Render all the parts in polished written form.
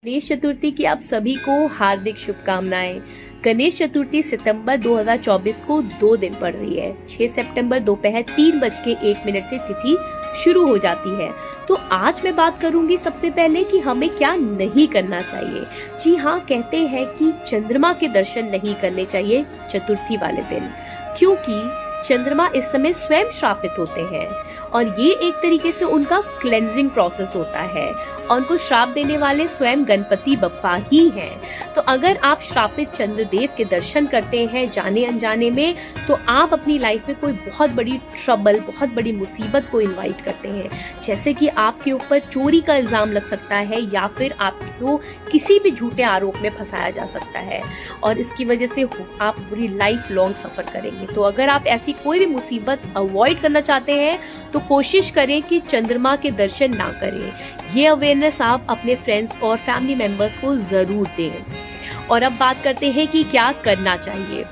गणेश चतुर्थी की आप सभी को हार्दिक शुभकामनाएं। गणेश चतुर्थी सितंबर 2024 को 2 दिन पड़ रही है। 6 सितंबर दोपहर 3:01 से तिथि शुरू हो जाती है। तो आज मैं बात करूंगी सबसे पहले कि हमें क्या नहीं करना चाहिए। जी हाँ, कहते हैं कि चंद्रमा के दर्शन नहीं करने चाहिए चतुर्थी वाले दिन, क्योंकि चंद्रमा इस समय स्वयं श्रापित होते हैं और ये एक तरीके से उनका क्लेंजिंग प्रोसेस होता है और उनको श्राप देने वाले स्वयं गणपति बप्पा ही हैं। तो अगर आप श्रापित चंद्रदेव के दर्शन करते हैं जाने अनजाने में, तो आप अपनी लाइफ में कोई बहुत बड़ी ट्रबल, बहुत बड़ी मुसीबत को इनवाइट करते हैं। जैसे कि आपके ऊपर चोरी का इल्जाम लग सकता है या फिर आपको किसी भी झूठे आरोप में फंसाया जा सकता है और इसकी वजह से आप पूरी लाइफ लॉन्ग सफर करेंगे। तो अगर आप ऐसी कोई भी मुसीबत अवॉइड करना चाहते हैं तो कोशिश करें कि चंद्रमा के दर्शन ना करें। ये अवेयरनेस आप अपने फ्रेंड्स और फैमिली मेंबर्स को जरूर दें। और अब बात करते हैं कि क्या करना चाहिए।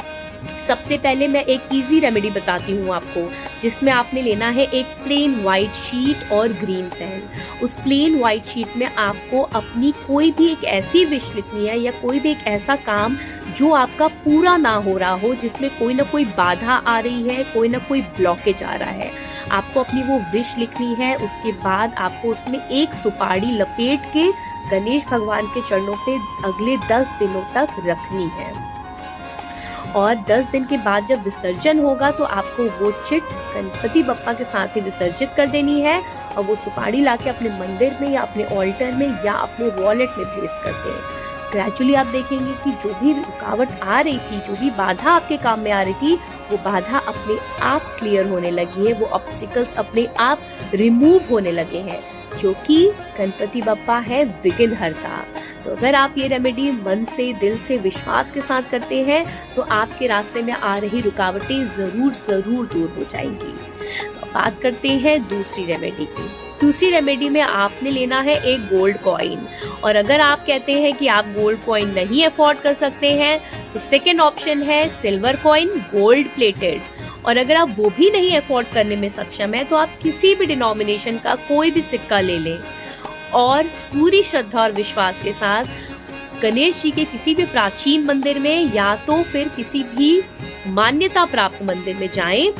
सबसे पहले मैं एक इजी रेमेडी बताती हूँ आपको, जिसमें आपने लेना है एक प्लेन व्हाइट शीट और ग्रीन पेन। उस प्लेन व्हाइट शीट में आपको अपनी कोई भी एक ऐसी विश लिखनी है या कोई भी एक ऐसा काम जो आपका पूरा ना हो रहा हो, जिसमें कोई ना कोई बाधा आ रही है, कोई ना कोई ब्लॉकेज आ रहा है। आपको अपनी वो विश लिखनी है। उसके बाद आपको उसमें एक सुपारी लपेट के गणेश भगवान के चरणों पे अगले 10 दिनों तक रखनी है और 10 दिन के बाद जब विसर्जन होगा तो आपको वो चिट गणपति बप्पा के साथ ही विसर्जित कर देनी है और वो सुपारी लाके अपने मंदिर में या अपने ऑल्टर में या अपने वॉलेट में प्लेस कर दें। ग्रेजुअली आप देखेंगे कि जो भी रुकावट आ रही थी, जो भी बाधा आपके काम में आ रही थी, वो बाधा अपने आप क्लियर होने लगी है, वो ऑब्स्टिकल्स अपने आप रिमूव होने लगे हैं, क्योंकि गणपति बप्पा है विघ्नहर्ता। तो अगर आप ये रेमेडी मन से, दिल से, विश्वास के साथ करते हैं तो आपके रास्ते में आ रही रुकावटें जरूर दूर हो जाएंगी। तो बात करते हैं दूसरी रेमेडी की। दूसरी रेमेडी में आपने लेना है एक गोल्ड कॉइन, और अगर आप कहते हैं कि आप गोल्ड कॉइन नहीं अफोर्ड कर सकते हैं तो सेकेंड ऑप्शन है सिल्वर कॉइन गोल्ड प्लेटेड। और अगर आप वो भी नहीं अफोर्ड करने में सक्षम है तो आप किसी भी डिनोमिनेशन का कोई भी सिक्का ले लें और पूरी श्रद्धा और विश्वास के साथ गणेश जी के किसी भी प्राचीन मंदिर में या तो फिर किसी भी मान्यता प्राप्त मंदिर में जाएं।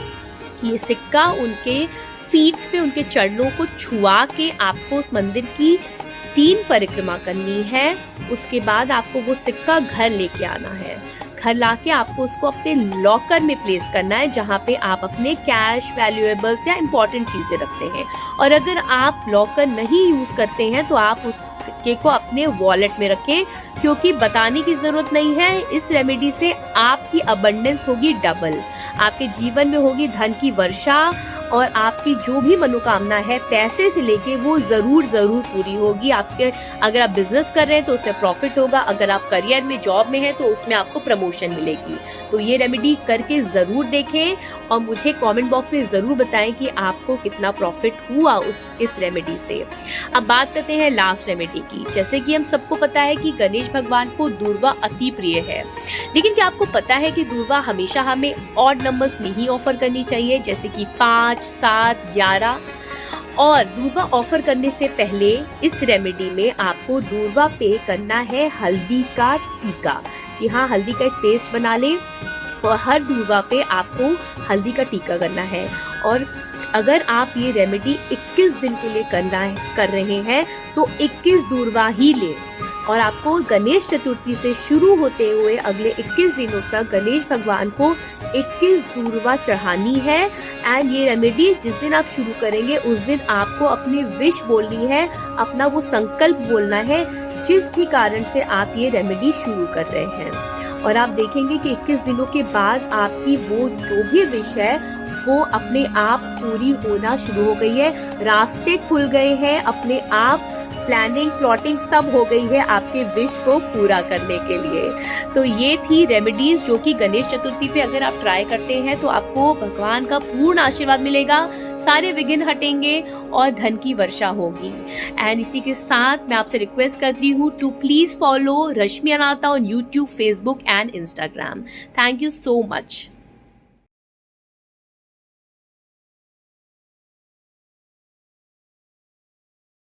ये सिक्का उनके फीट्स पे, उनके चरणों को छुआ के आपको उस मंदिर की 3 परिक्रमा करनी है। उसके बाद आपको वो सिक्का घर लेके आना है। घर लाके आपको उसको अपने लॉकर में प्लेस करना है, जहाँ पे आप अपने कैश, वैल्यूएबल्स या इम्पोर्टेंट चीजें रखते हैं। और अगर आप लॉकर नहीं यूज करते हैं तो आप उस सिक्के को अपने वॉलेट में रखें, क्योंकि बताने की जरूरत नहीं है, इस रेमेडी से आपकी अबंडेंस होगी डबल। आपके जीवन में होगी धन की वर्षा और आपकी जो भी मनोकामना है पैसे से लेके वो जरूर पूरी होगी। आपके अगर आप बिजनेस कर रहे हैं तो उसमें प्रॉफिट होगा, अगर आप करियर में, जॉब में हैं तो उसमें आपको प्रमोशन मिलेगी। तो ये रेमेडी करके जरूर देखें और मुझे कमेंट बॉक्स में जरूर बताएं कि आपको कितना प्रॉफिट हुआ इस रेमेडी से। अब बात करते हैं लास्ट रेमेडी की। जैसे कि हम सबको पता है कि गणेश भगवान को दूर्वा अति प्रिय है, लेकिन क्या आपको पता है कि दूर्वा हमेशा हमें ऑड नंबर्स में ही ऑफर करनी चाहिए, जैसे कि 5, 7, 11। और दूर्वा ऑफर करने से पहले इस रेमेडी में आपको दूर्वा पे करना है हल्दी का टीका। जी हाँ, हल्दी का एक पेस्ट बना लें और हर दूर्वा पे आपको हल्दी का टीका करना है। और अगर आप ये रेमेडी 21 दिन के लिए कर रहे हैं तो 21 दूर्वा ही लें और आपको गणेश चतुर्थी से शुरू होते हुए अगले 21 दिनों तक गणेश भगवान को 21 दूर्वा चढ़ानी है। एंड ये रेमेडी जिस दिन आप शुरू करेंगे उस दिन आपको अपनी विश बोलनी है, अपना वो संकल्प बोलना है जिस भी कारण से आप ये रेमेडी शुरू कर रहे हैं। और आप देखेंगे कि 21 दिनों के बाद आपकी वो जो भी विश है वो अपने आप पूरी होना शुरू हो गई है। रास्ते खुल गए हैं, अपने आप प्लानिंग, प्लॉटिंग सब हो गई है आपके विश को पूरा करने के लिए। तो ये थी रेमेडीज जो कि गणेश चतुर्थी पे अगर आप ट्राई करते हैं तो आपको भगवान का पूर्ण आशीर्वाद मिलेगा, सारे विघ्न हटेंगे और धन की वर्षा होगी। एंड इसी के साथ मैं आपसे रिक्वेस्ट करती हूँ to please follow Rashmi Anatha on YouTube, Facebook and Instagram. Thank you so much.